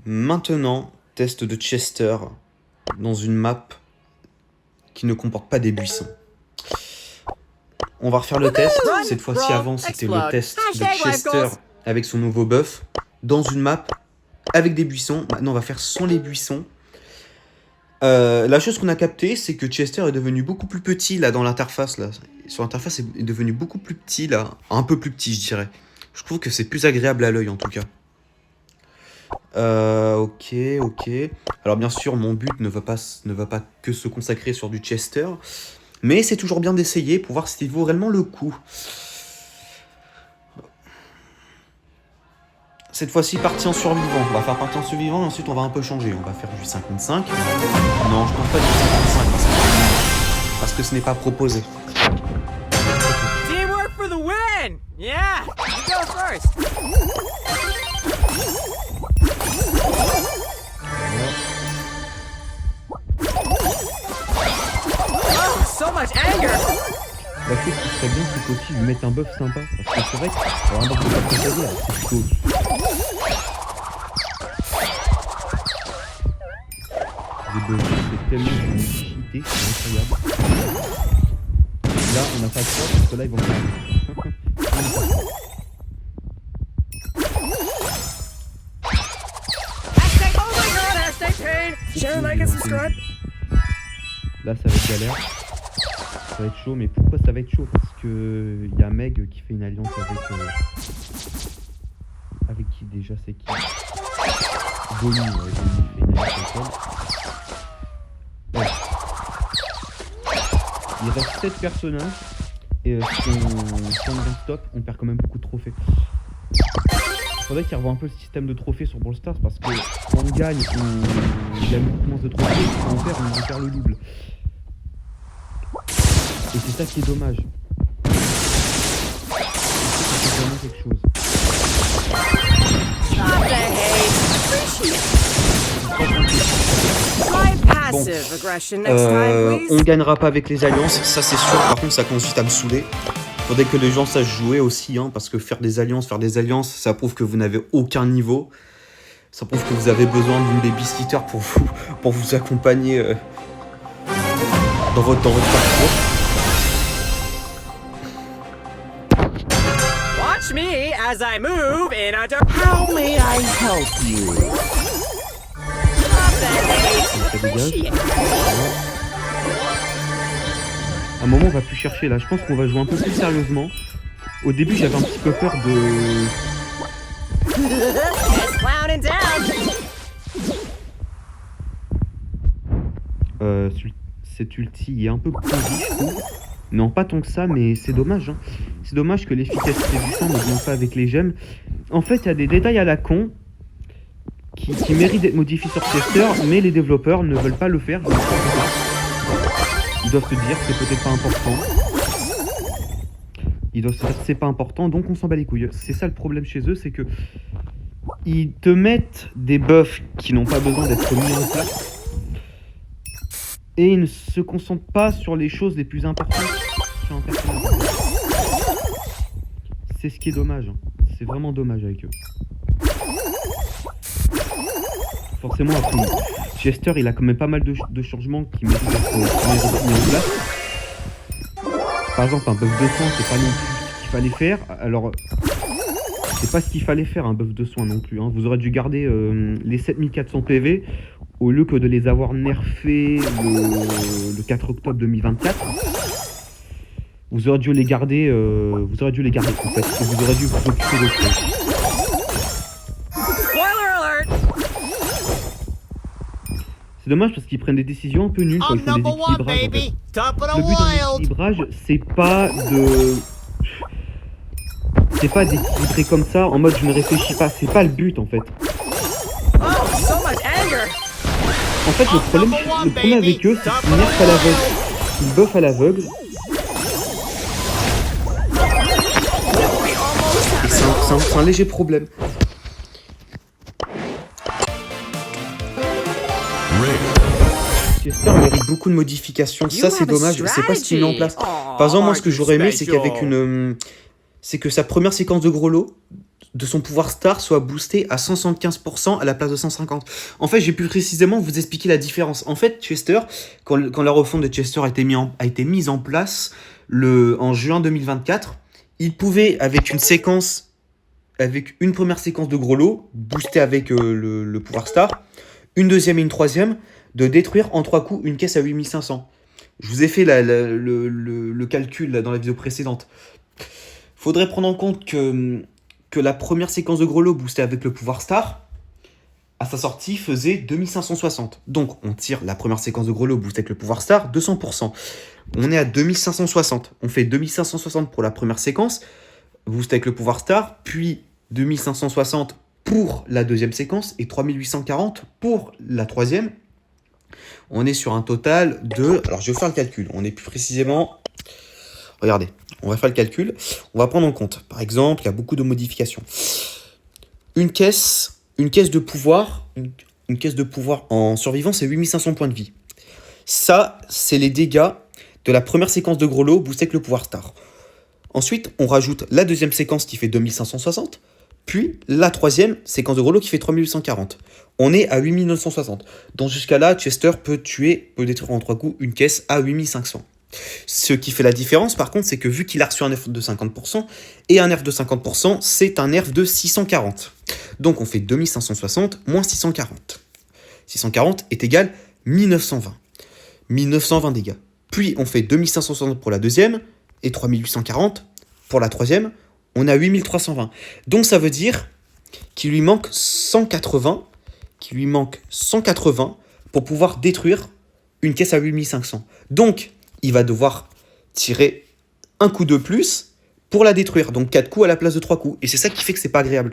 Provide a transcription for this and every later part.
Maintenant, test de Chester dans une map qui ne comporte pas des buissons. On va refaire le test. Cette fois-ci, avant, c'était le test de Chester avec son nouveau buff dans une map avec des buissons. Maintenant, on va faire sans les buissons. La chose qu'on a capté, c'est que Chester est devenu beaucoup plus petit là dans l'interface. Sur l'interface, il est devenu beaucoup plus petit là, un peu plus petit, je dirais. Je trouve que c'est plus agréable à l'œil en tout cas. Ok. Alors bien sûr, mon but ne va pas que se consacrer sur du Chester, mais c'est toujours bien d'essayer pour voir si il vaut réellement le coup. Cette fois-ci, partie en survivant. On va faire partie en survivant et ensuite on va un peu changer. On va faire du 5 contre 5. Non, je pense pas du 5 contre 5 parce que ce n'est pas proposé. Teamwork for the win! Yeah, you go first. Oh, so much anger! La chose qui serait bien, c'est qu'aussi lui mettre un buff sympa. Parce que c'est vrai qu'avoir un buff de pas préféré, c'est plutôt. Des buffs, c'est tellement une utilité, c'est incroyable. Là, on n'a pas de choix parce que là, ils vont faire. Hashtag oh my god, hashtag pain! Share, like, and subscribe! Là, ça va être galère. Ça va être chaud, mais pourquoi ça va être chaud? Parce que y a Meg qui fait une alliance avec qui déjà c'est qui? Bonnie, Bonnie fait une alliance avec elle. Ouais. Il reste 7 personnages et si on stop, on perd quand même beaucoup de trophées. Il faudrait qu'ils revoient un peu le système de trophées sur Brawl Stars parce que quand on gagne beaucoup moins de trophées, quand on perd le double. Et c'est ça qui est dommage. C'est vraiment quelque chose. On gagnera pas avec les alliances, ça c'est sûr. Par contre, ça consiste à me saouler. Faudrait que les gens sachent jouer aussi, hein, parce que faire des alliances, ça prouve que vous n'avez aucun niveau. Ça prouve que vous avez besoin d'une babysitter pour vous accompagner dans votre parcours. Watch me as I move in a How may I help you? Ça dégage. À un moment, on va plus chercher là. Je pense qu'on va jouer un peu plus sérieusement. Au début, j'avais un petit peu peur de. Cet ulti est un peu pourri, je trouve. Non, pas tant que ça, mais c'est dommage. Hein. C'est dommage que l'efficacité du sang ne vienne pas avec les gemmes. En fait, il y a des détails à la con qui méritent d'être modifiés sur Chester, mais les développeurs ne veulent pas le faire. Ils doivent se dire que c'est peut-être pas important. Ils doivent se dire que c'est pas important, donc on s'en bat les couilles. C'est ça le problème chez eux, c'est que ils te mettent des buffs qui n'ont pas besoin d'être mis en place. Et ils ne se concentrent pas sur les choses les plus importantes sur un personnage. C'est ce qui est dommage. Hein. C'est vraiment dommage avec eux. Forcément, après, Chester, il a quand même pas mal de changements qui méritent d'être mis en place. Par exemple, un buff de soin, c'est pas non plus ce qu'il fallait faire. Alors, c'est pas ce qu'il fallait faire, un buff de soin non plus. Hein. Vous aurez dû garder les 7400 PV au lieu que de les avoir nerfés le 4 octobre 2024. Vous aurez dû les garder, en fait. Et vous aurez dû vous occuper de ça. C'est dommage parce qu'ils prennent des décisions un peu nulles quand ils font des équilibrages. En fait. Le but d'un équilibrage, c'est pas d'équilibrer comme ça en mode je ne réfléchis pas. C'est pas le but en fait. En fait, le problème avec eux, c'est qu'ils nerfent à l'aveugle. Ils buffent à l'aveugle. Et c'est un léger problème. Chester mérite beaucoup de modifications. Ça, c'est dommage. C'est pas ce qu'il met en place. Par exemple, moi, ce que j'aurais aimé, c'est qu'avec une c'est que sa première séquence de gros lot de son pouvoir star soit boostée à 175% à la place de 150. En fait, j'ai pu précisément vous expliquer la différence. En fait, Chester, quand la refonte de Chester a été mise en place en juin 2024, il pouvait, avec une première séquence de gros lot, boostée avec le pouvoir star, une deuxième et une troisième, de détruire en 3 coups une caisse à 8500. Je vous ai fait le calcul là, dans la vidéo précédente. Faudrait prendre en compte que la première séquence de gros lot boostée avec le pouvoir star, à sa sortie, faisait 2560. Donc, on tire la première séquence de gros lot boostée avec le pouvoir star, 200%. On est à 2560. On fait 2560 pour la première séquence, boostée avec le pouvoir star, puis 2560 pour la deuxième séquence et 3840 pour la troisième. On est sur un total de... Alors, je vais faire le calcul. On est plus précisément... Regardez, on va faire le calcul. On va prendre en compte. Par exemple, il y a beaucoup de modifications. Une caisse de pouvoir en survivant, c'est 8500 points de vie. Ça, c'est les dégâts de la première séquence de gros lot boostée avec le pouvoir star. Ensuite, on rajoute la deuxième séquence qui fait 2560, puis la troisième séquence de gros lot qui fait 3840. On est à 8960. Donc jusqu'à là, Chester peut détruire en 3 coups une caisse à 8500. Ce qui fait la différence, par contre, c'est que vu qu'il a reçu un nerf de 50%, et un nerf de 50%, c'est un nerf de 640. Donc on fait 2560 moins 640. 640 est égal 1920. 1920 dégâts. Puis on fait 2560 pour la deuxième, et 3840 pour la troisième, on a 8320. Donc ça veut dire qu'il lui manque 180 pour pouvoir détruire une caisse à 8500. Donc, il va devoir tirer un coup de plus pour la détruire. Donc 4 coups à la place de 3 coups. Et c'est ça qui fait que c'est pas agréable.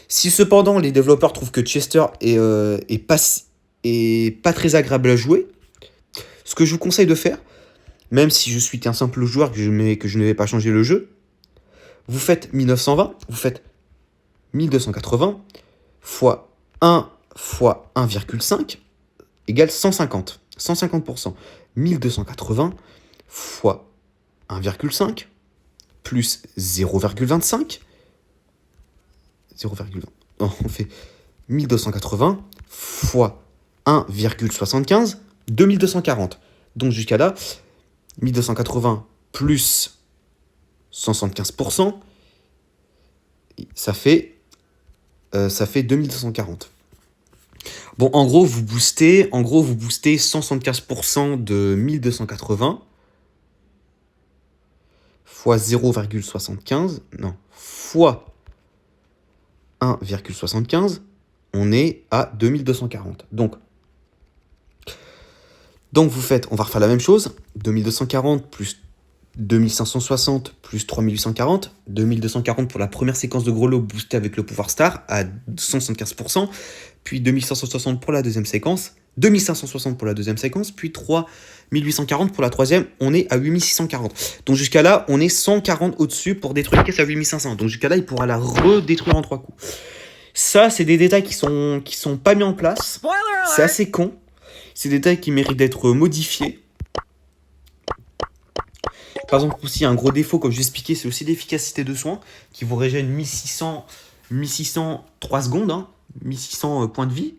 Si cependant les développeurs trouvent que Chester est pas très agréable à jouer, ce que je vous conseille de faire, même si je suis qu'un simple joueur que je ne vais pas changer le jeu, vous faites 1920, vous faites 1280 fois 1 fois 1,5 égale 150. 150%. 1280 fois 1,5 plus 0,25. 0,20. On fait 1280 fois 1,75, 2240. Donc jusqu'à là, 1280 plus 175%, ça fait 2240. Bon, en gros, vous boostez 175% de 1280 fois 0,75, non, fois 1,75, on est à 2240. Donc on va refaire la même chose, 2240 plus 2560 plus 3840, 2240 pour la première séquence de gros lot boostée avec le pouvoir star à 175%, puis 2560 pour la deuxième séquence, 2560 pour la deuxième séquence, puis 3840 pour la troisième, on est à 8640. Donc jusqu'à là, on est 140 au-dessus pour détruire la caisse à 8500. Donc jusqu'à là, il pourra la redétruire en 3 coups. Ça, c'est des détails qui sont pas mis en place. C'est assez con. C'est des détails qui méritent d'être modifiés. Par exemple, aussi, un gros défaut, comme je vous expliquais, c'est aussi l'efficacité de soins, qui vous régène 1600 3 secondes, hein, 1600 points de vie.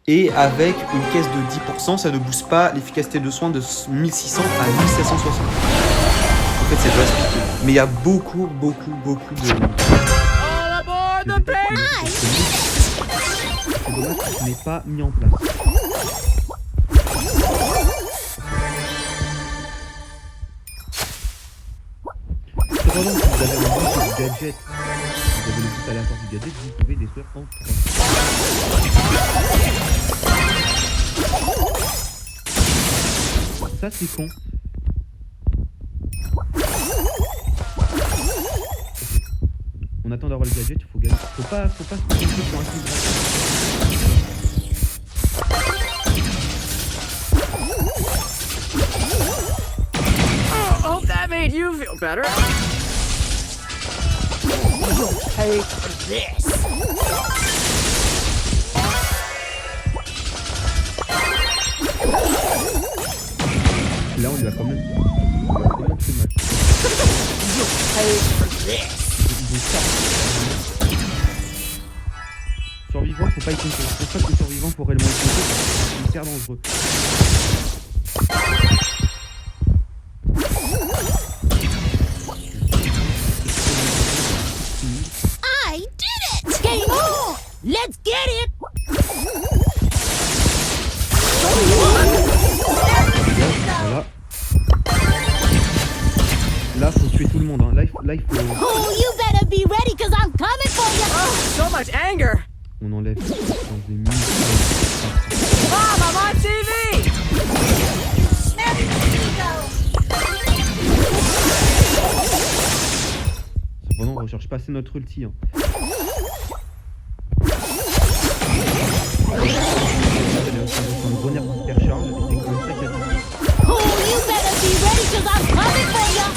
Et avec une caisse de 10%, ça ne booste pas l'efficacité de soins de 1600 à 1760. En fait, c'est drastique. Mais il y a beaucoup de... All aboard the plane! C'est dommage que ce n'est pas mis en place. Cependant, si vous avez un boost gadget, vous avez le boost aléatoire du gadget, vous pouvez détruire en 3. Ça, c'est con. On attend d'avoir le gadget, il faut gagner. Faut pas se tromper sur un truc. Oh, that made you feel better. You'll pay for this. Là, on lui a quand même fait match. You'll pay for this. ils ont ça. Survivant, faut pas y compter. C'est pour ça que le survivant faut réellement y compter, parce que c'est hyper dangereux. I did it! Game on! Let's get it! Voilà. Là, faut tuer tout le monde. Hein. Là, il faut... Oh, you better be ready, cause I'm coming for you! So much anger. On enlève dans des minutes. Mom, I'm on TV. Cependant, on recherche pas assez notre ulti. Hein. Un gros nerf d'hypercharge, et c'est comme ça qu'il y a tout. Oh, you better be ready, cause I'm coming for you!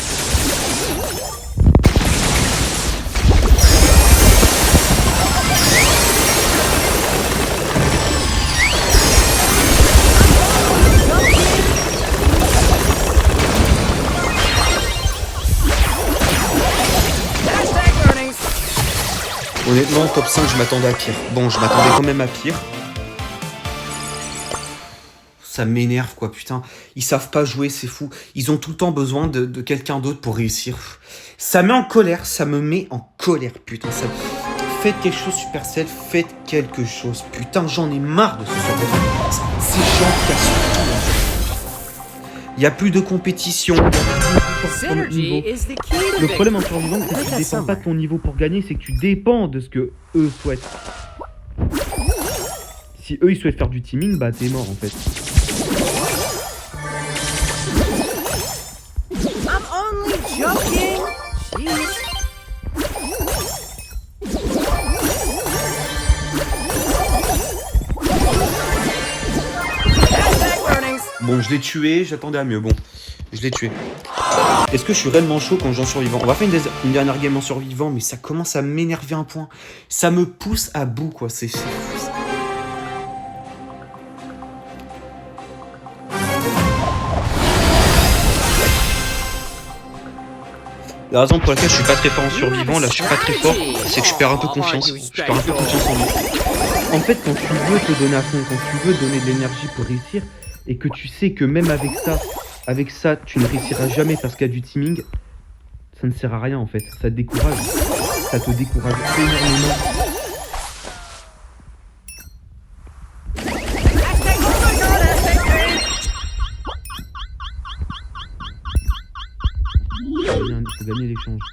Hashtag earnings. Honnêtement, top 5, je m'attendais à pire. Bon, je m'attendais quand même à pire. Ça m'énerve, quoi, putain. Ils savent pas jouer, c'est fou. Ils ont tout le temps besoin de quelqu'un d'autre pour réussir. Ça met en colère, ça me met en colère, putain. Ça... Faites quelque chose, Supercell, faites quelque chose. Putain, j'en ai marre de ce genre de... Ces gens cassent tout. Il y a plus de compétition. Synergy is the key to Le problème en victory. survivant, c'est que tu dépends pas de ton niveau pour gagner, c'est que tu dépends de ce que eux souhaitent. Si eux ils souhaitent faire du teaming, bah t'es mort en fait. I'm only joking. Jeez. Hashtag earnings. Bon, je l'ai tué, j'attendais à mieux. Bon, je l'ai tué. Est-ce que je suis réellement chaud quand je joue en survivant? On va faire une dernière game en survivant, mais ça commence à m'énerver un point. Ça me pousse à bout, quoi. C'est fou. La raison pour laquelle je suis pas très fort en survivant, là je suis pas très fort, c'est que je perds un peu confiance. Je perds un peu confiance en moi. En fait, quand tu veux te donner à fond, quand tu veux donner de l'énergie pour réussir, et que tu sais que même avec ça, tu ne réussiras jamais parce qu'il y a du teaming, ça ne sert à rien en fait. Ça te décourage. Ça te décourage énormément. Hashtag oh my god, hashtag pain. Il faut gagner l'échange.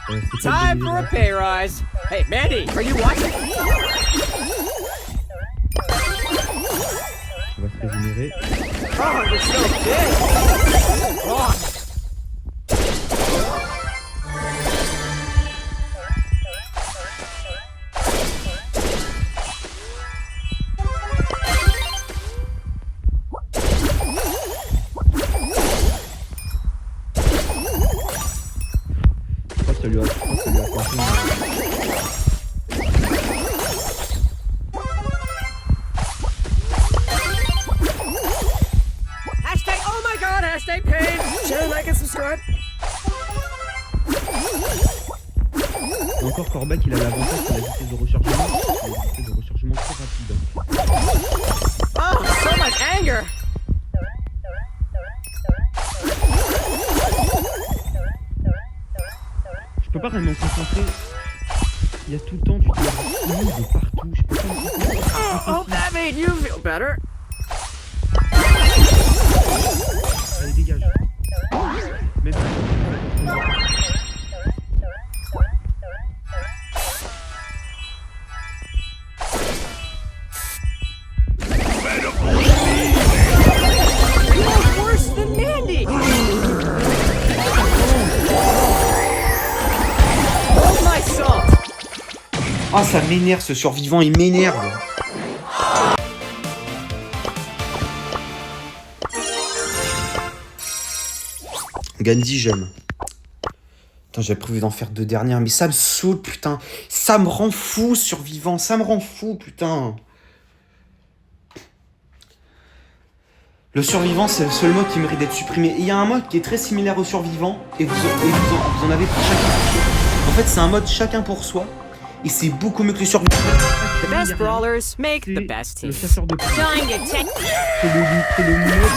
C'est pas Time de for a gagner pay rise. Hey, Mandy, are you watching? on va se régénérer. Oh, you're so big. Oh. Je crois que ça lui a fait Hashtag oh my god, hashtag pain. Share, like, and subscribe. Et encore Corbac, il a l'avantage de la vitesse de rechargement. Il a une vitesse de rechargement très rapide. Oh, so much anger. Je peux pas vraiment me concentrer. Il y a tout le temps, tu te dis de partout. Je peux pas me concentrer. Oh, hope that made you feel better. Allez, dégage. Même You're worse than Mandy. Hold my salt. Ah, ça m'énerve, ce survivant, il m'énerve. Gandhi, j'aime. Putain, j'avais prévu d'en faire 2 dernières, mais ça me saoule, putain. Ça me rend fou, survivant. Ça me rend fou, putain. Le survivant, c'est le seul mode qui mérite d'être supprimé. Il y a un mode qui est très similaire au survivant, et vous en avez pour chacun. En fait, c'est un mode chacun pour soi. Et c'est beaucoup mieux que les survivants. The best brawlers make the best Le teams. chasseur de primes. Trying to take. C'est le mode.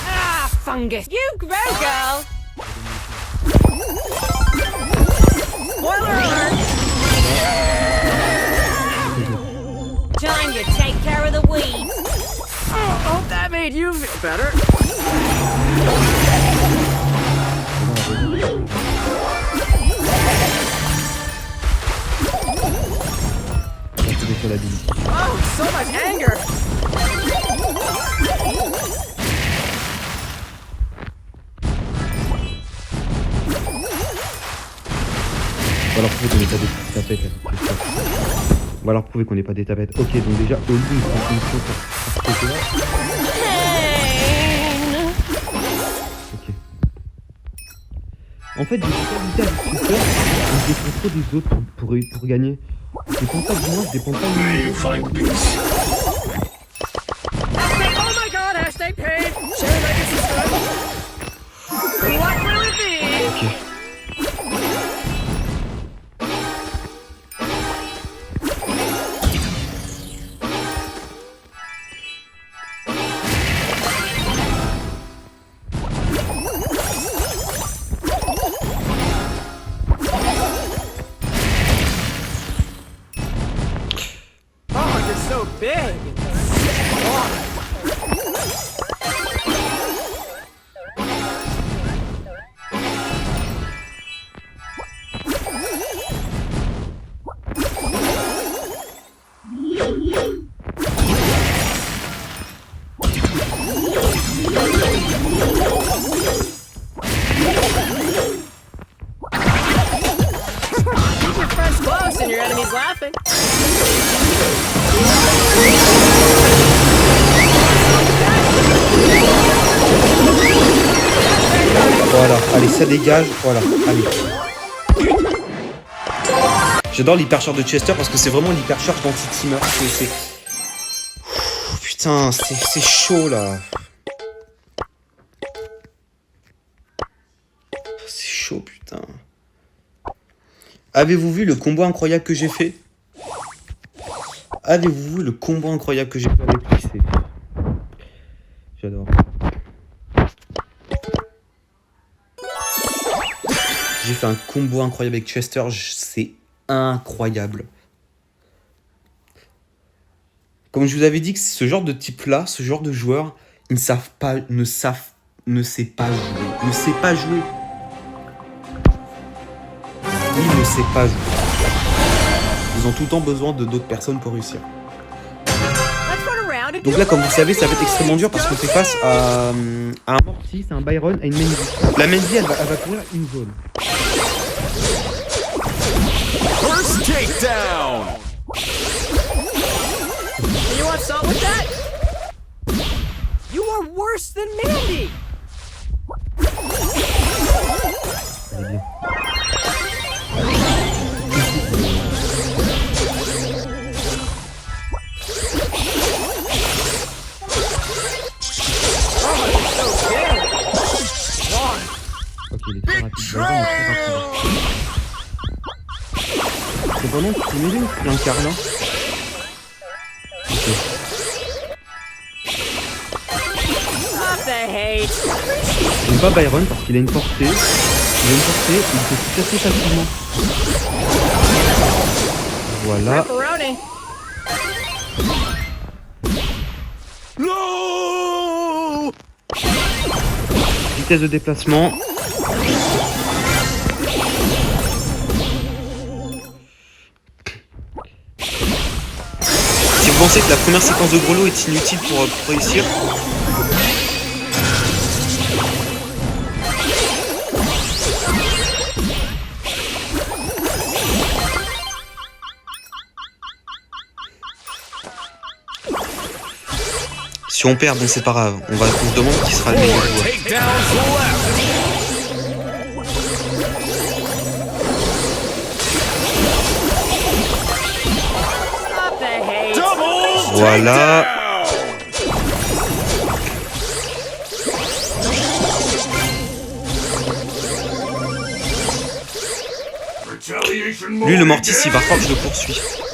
Ah, fungus. You grow, girl. Spoiler alert. Trying to take care of the weeds. Oh, hope that made you feel better. Sur la ville. Oh, so much anger. On va leur prouver qu'on n'est pas des tapettes. On va leur prouver qu'on n'est pas des tapettes. Ok, donc déjà, au lieu de prendre une chose par ce côté-là. Ok. En fait, j'ai pas évité avec Super, je dépends trop des autres pour gagner. Je dépends pas de moi, je dépends pas de moi. Oh my god, hashtag paid. Share legacy stuff. What will it be? Ok. Oh, you're so big. Keep your friends close and your enemies laughing. Voilà, allez, ça dégage. Voilà, allez. J'adore l'hypercharge de Chester parce que c'est vraiment l'hypercharge d'anti-teamer. Putain, c'est chaud là. C'est chaud, putain. Avez-vous vu le combo incroyable que j'ai fait? Avez-vous vu le combo incroyable que j'ai fait avec lui? J'adore. J'ai fait un combo incroyable avec Chester, c'est incroyable. Comme je vous avais dit que ce genre de type-là, ce genre de joueur, ils ne sait pas jouer. Il ne sait pas jouer. Ils ont tout le temps besoin de d'autres personnes pour réussir. Donc là, comme vous le savez, ça va être extrêmement dur parce qu'on fait face à un Si, c'est un Byron à une Mendy. La Mendy, Elle va courir une zone. First takedown! You want salt with that? You are worse than Mandy! Elle est bien. Ok, il est très rapide. Byron est très rapide. Cependant, tu peux m'aider ou tu l'incarnes là? Stop the hate! J'aime pas Byron parce qu'il a une portée. Il peut se casser facilement. Voilà. Pepperoni! No! Vitesse de déplacement. Si vous pensez que la première séquence de Grelot est inutile pour réussir, si on perd, bon c'est pas grave, on se demande qui sera le meilleur joueur. Takedowns left! Voilà. Lui, le Mortis, il va croire que je le poursuis. Stop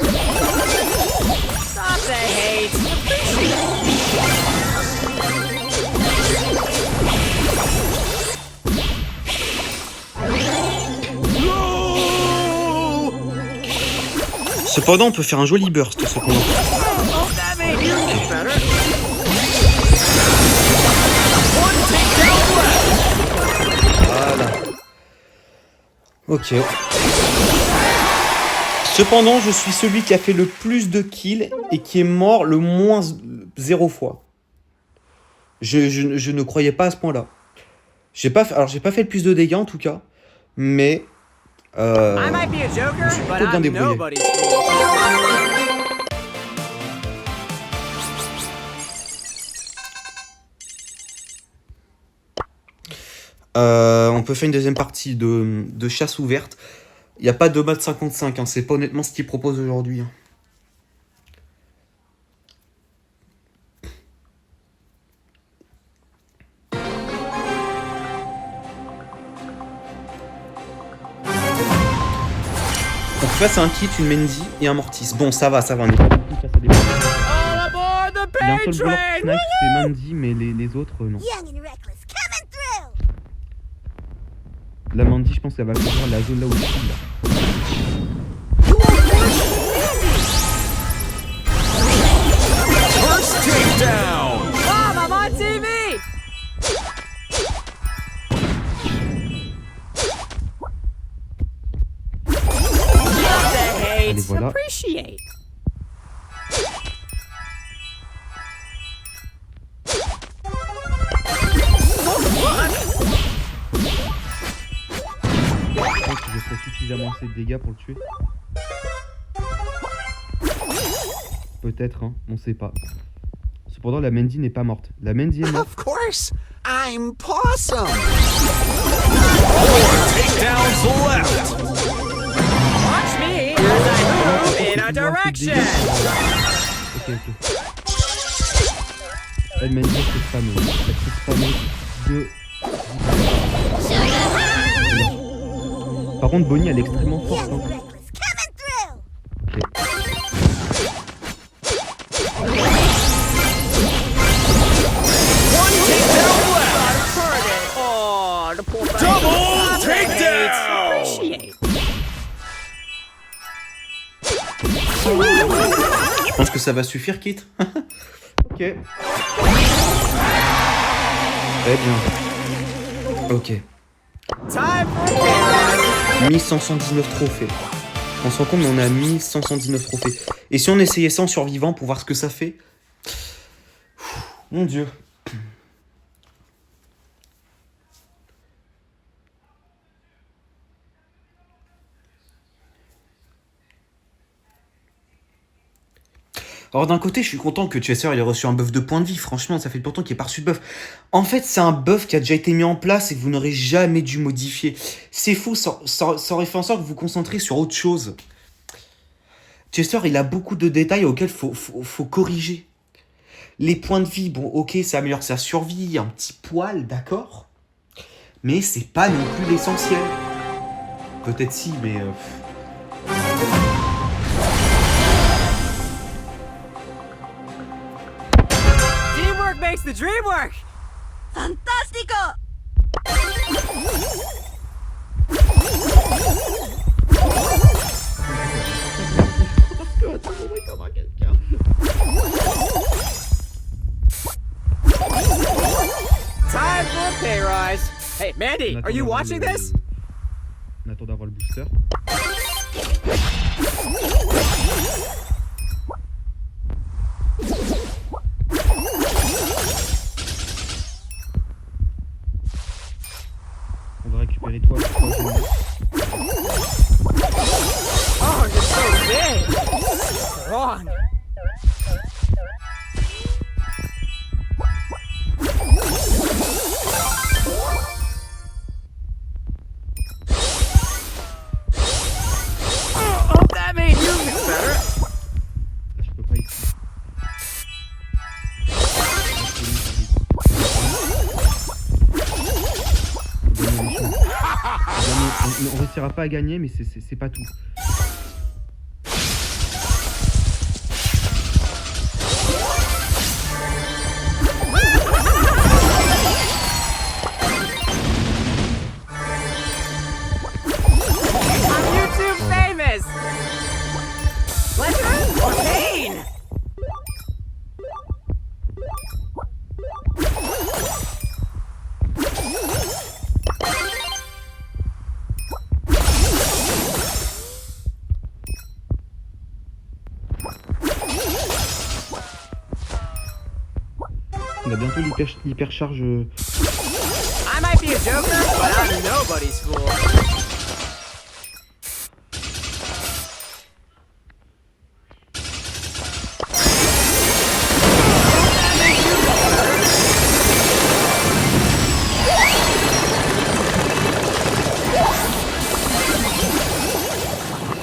the hate. Cependant, on peut faire un joli burst, cependant. Oh, that made you feel better. Voilà. Ok. Cependant, je suis celui qui a fait le plus de kills et qui est mort le moins 0 fois. Je ne croyais pas à ce point-là. J'ai pas fait le plus de dégâts en tout cas, mais I might be a joker, suis but plutôt bien I'm débrouillé. nobody's on peut faire une deuxième partie de chasse ouverte. Il n'y a pas de mode 55, hein, c'est pas honnêtement ce qu'ils proposent aujourd'hui. Hein. Donc là c'est un kit, une Mendy et un Mortis. Bon ça va, on est pas beaucoup face à des All aboard the Il y a un pain seul voleur train! Snack, c'est Mandy, mais les autres, non. Young and reckless, coming through. La Mandy, je pense qu'elle va couvrir la zone là où je suis, là. First takedown. Mom, I'm on TV! Stop the hate. Allez, voilà. Appreciate. Je pense que je ferai suffisamment assez de dégâts pour le tuer. Peut-être, hein, on sait pas. Cependant, la Mandy n'est pas morte. La Mandy est morte. Of course, I'm Possum. Takedowns left. Watch me as I move in a direction. Ok. Elle Mandy, elle fait spammer. Elle fait spammer de... Par contre, Bonnie, elle est extrêmement forte. Young Hein. and reckless, coming through. One takedown left. Oh, the poor thing. Double Stop the hate. takedown. Appreciate. Je pense que ça va suffire, Kit. Ok. Très bien. Ok. Time for a 1119 trophées. On se rend compte, mais on a 1119 trophées. Et si on essayait ça en survivant pour voir ce que ça fait? Mon Dieu. Alors d'un côté, je suis content que Chester ait reçu un buff de points de vie. Franchement, ça fait longtemps qu'il n'est pas reçu de buff. En fait, c'est un buff qui a déjà été mis en place et que vous n'aurez jamais dû modifier. C'est fou, ça aurait fait en sorte que vous vous concentriez sur autre chose. Chester, il a beaucoup de détails auxquels faut corriger. Les points de vie, bon, ok, ça améliore sa survie, un petit poil, d'accord. Mais c'est pas non plus l'essentiel. Peut-être si, mais... Teamwork makes the dream work. Fantástico. Time for a pay rise. Hey, Mandy, are you watching this? On attend d'avoir le booster. On va récupérer toi. Oh, you're so big. Wrong. suffira pas à gagner, mais c'est pas tout. I'm YouTube famous! Pleasure or pain? On a bientôt l'hypercharge. I might be a joker, but I'm nobody's fool.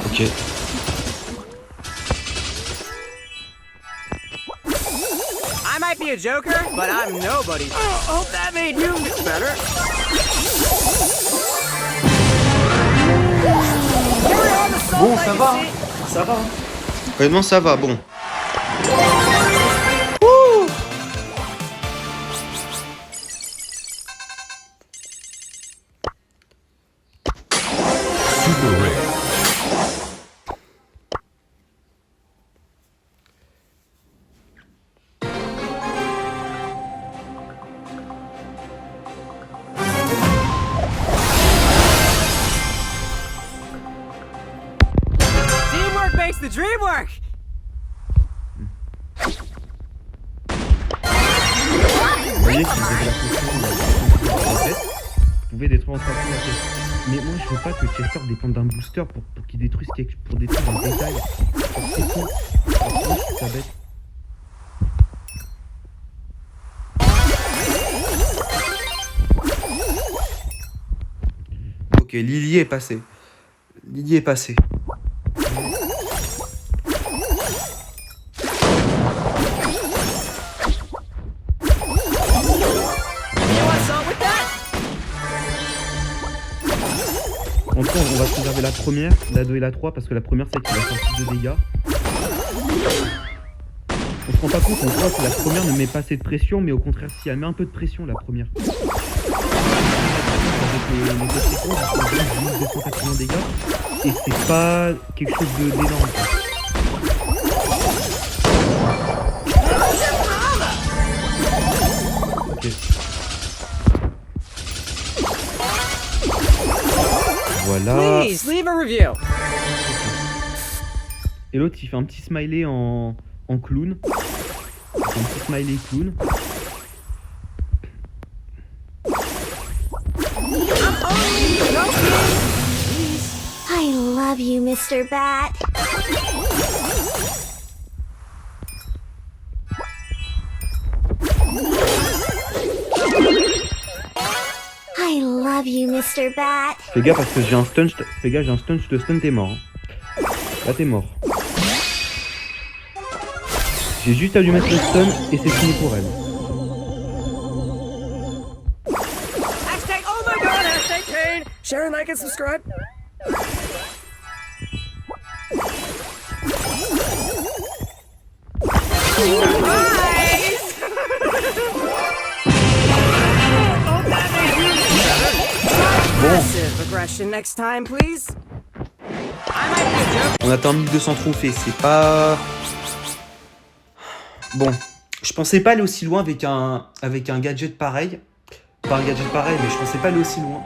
Ok. I might be a joker, but I'm nobody's. Oh, that made you better. Bon, ça va, hein. Ça va. Hein. Honnêtement, ça va, bon. Super rare. Teamwork makes the dream work. Vous voyez, si vous avez la fonction de tête, vous pouvez détruire en 3 coups la pièce. Mais moi, je veux pas que Chester dépende d'un booster pour qu'il détruise pour détruire un détail. C'est con. C'est pas bête. Ok, Lily est passé. Lily est passé. You want some with that? En tout cas, on va conserver la première, la 2 et la 3 parce que la première c'est qu'il va faire plus de dégâts. On se rend pas compte, on croit que la première ne met pas assez de pression, mais au contraire, si elle met un peu de pression, la première. Avec les autres séquences, ils font 280 dégâts et c'est pas quelque chose d'énorme. Ok. Voilà. Please leave a review. Et l'autre il fait un petit smiley en clown. Un petit smiley clown. I love you, Mr. Bat. I love you, Mr. Bat. Fais gaffe parce que j'ai un stun, fais gaffe, j'ai un stun, je te stun, t'es mort. Hein. Là t'es mort. J'ai juste à lui mettre le stun et c'est fini pour elle. Hashtag oh my god, hashtag pain. Share and like and subscribe. Nice! Oh, that made you better. Passive aggression next time, please. I might be a joke. On atteint 1200 trophées, c'est pas... Bon, je pensais pas aller aussi loin avec un gadget pareil. Pas un gadget pareil, mais je pensais pas aller aussi loin.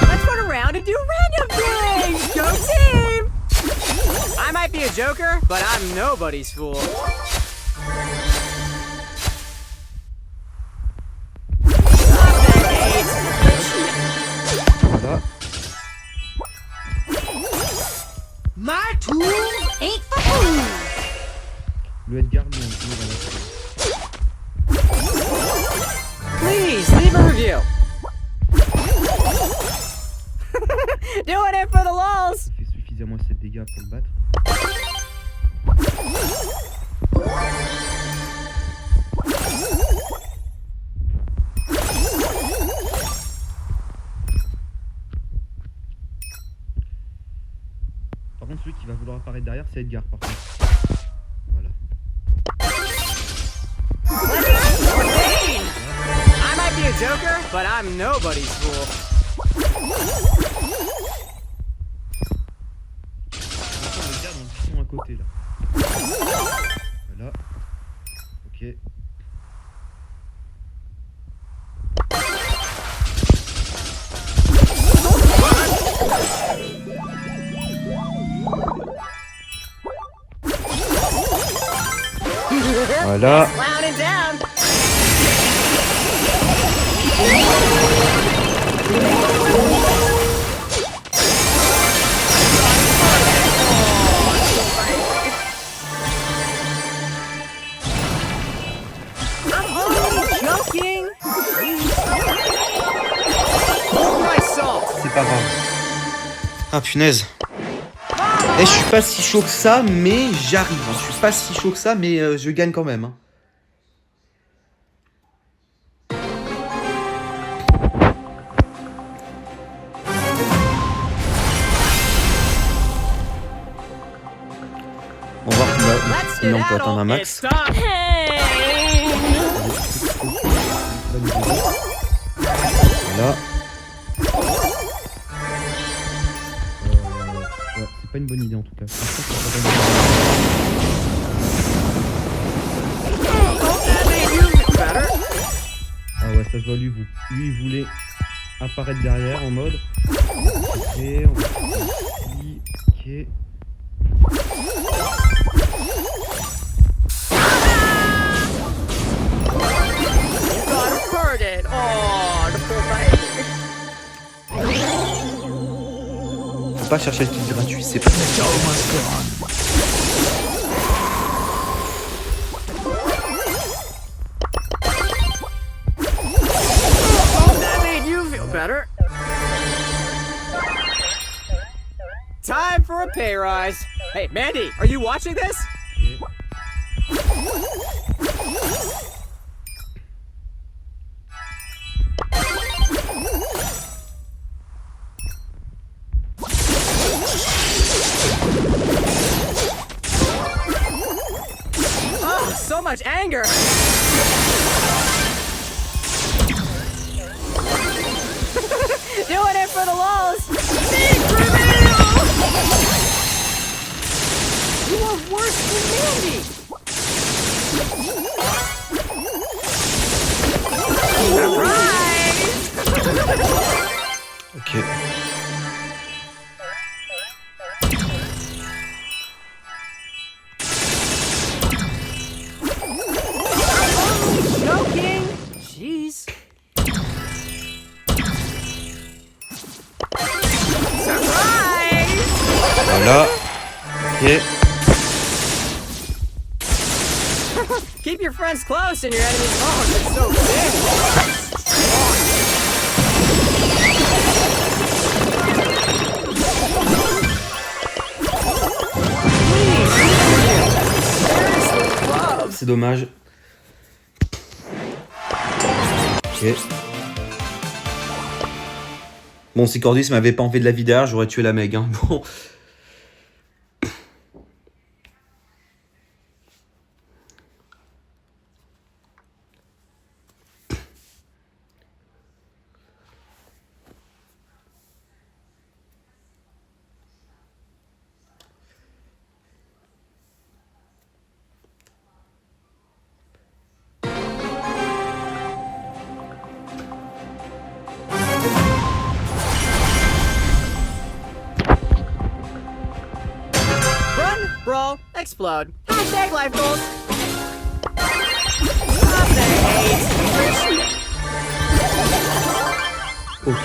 Let's run around and do random things. Go team! I might be a joker, but I'm nobody's fool. Voilà. My tools ain't for fools. Le Edgar lui on Please leave a review. Doing it for the lols. fait suffisamment assez de dégâts pour le battre. qui va vouloir apparaître derrière, c'est Edgar par contre. Voilà. I might be a joker, but I'm nobody's fool. Les gars donc, ils sont à côté là. Voilà. Ok. Voilà. Loud and down. I'm only joking. Hold my salt. C'est pas grave. Ah punaise. Eh, je suis pas si chaud que ça, mais j'arrive. Hein. Je suis pas si chaud que ça, mais je gagne quand même. Hein. On va voir Let's combien on peut atteindre un skedaddle. max. It's time. Voilà. Ouais, c'est pas une bonne idée en tout cas. That made you better. Ah ouais, ça se voit, lui il voulait apparaître derrière en mode. Et on va ici. Ok. Got hurted. Oh, the poor baby. Faut pas chercher le kit gratuit, c'est pas ça. That made you feel better. Time for a pay rise. Hey, Mandy, are you watching this? Ok. Oh, so much anger. Doing it for the lulz. Big reveal. You are worse than Mandy. Surprise! Ok. Joking. Jeez. Surprise! Voilà. Ok. Keep your friends close and your enemies long. It's so big. Seriously, love. C'est dommage. Ok. Bon, si Cordis m'avait pas enlevé de la vie derrière, j'aurais tué la Meg. Hein. Bon. Run, brawl, explode. Hashtag life goals. Update. Ok.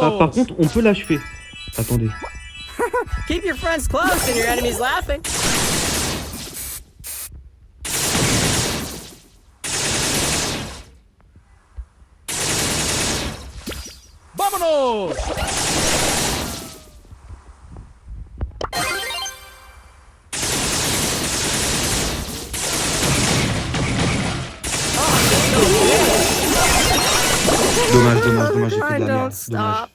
Ah, par contre, on peut l'achever. Attendez. Keep your friends close and your enemies laughing. ¡Vámonos! Dommage, j'ai fait de la I merde. don't Dommage. stop.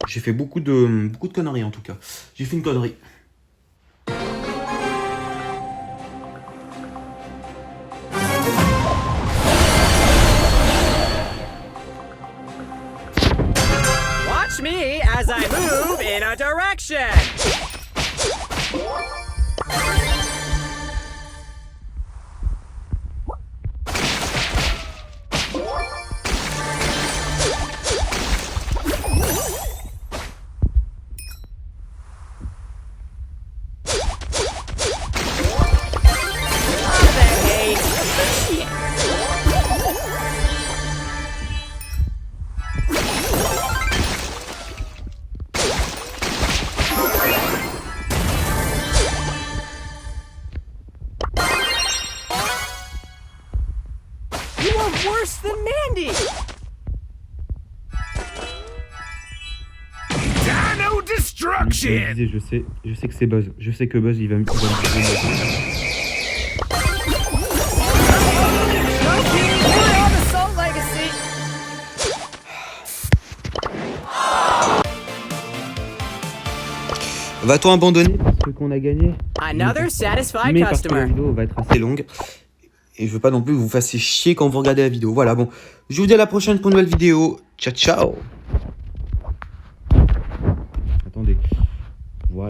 J'ai fait beaucoup de conneries en tout cas. J'ai fait une connerie. Watch me as I move in a direction. You are worse than Mandy! Dino Je destruction! disais, je sais que c'est Buzz. Je sais que Buzz, il va me... Loki, you're on the Soul Legacy! Va-t-on abandonner Ce qu'on a gagné. Another satisfied Mais parce que la customer. vidéo va être assez assez longue. Et je veux pas non plus que vous fassiez chier quand vous regardez la vidéo. Voilà, bon. Je vous dis à la prochaine pour une nouvelle vidéo. Ciao, ciao!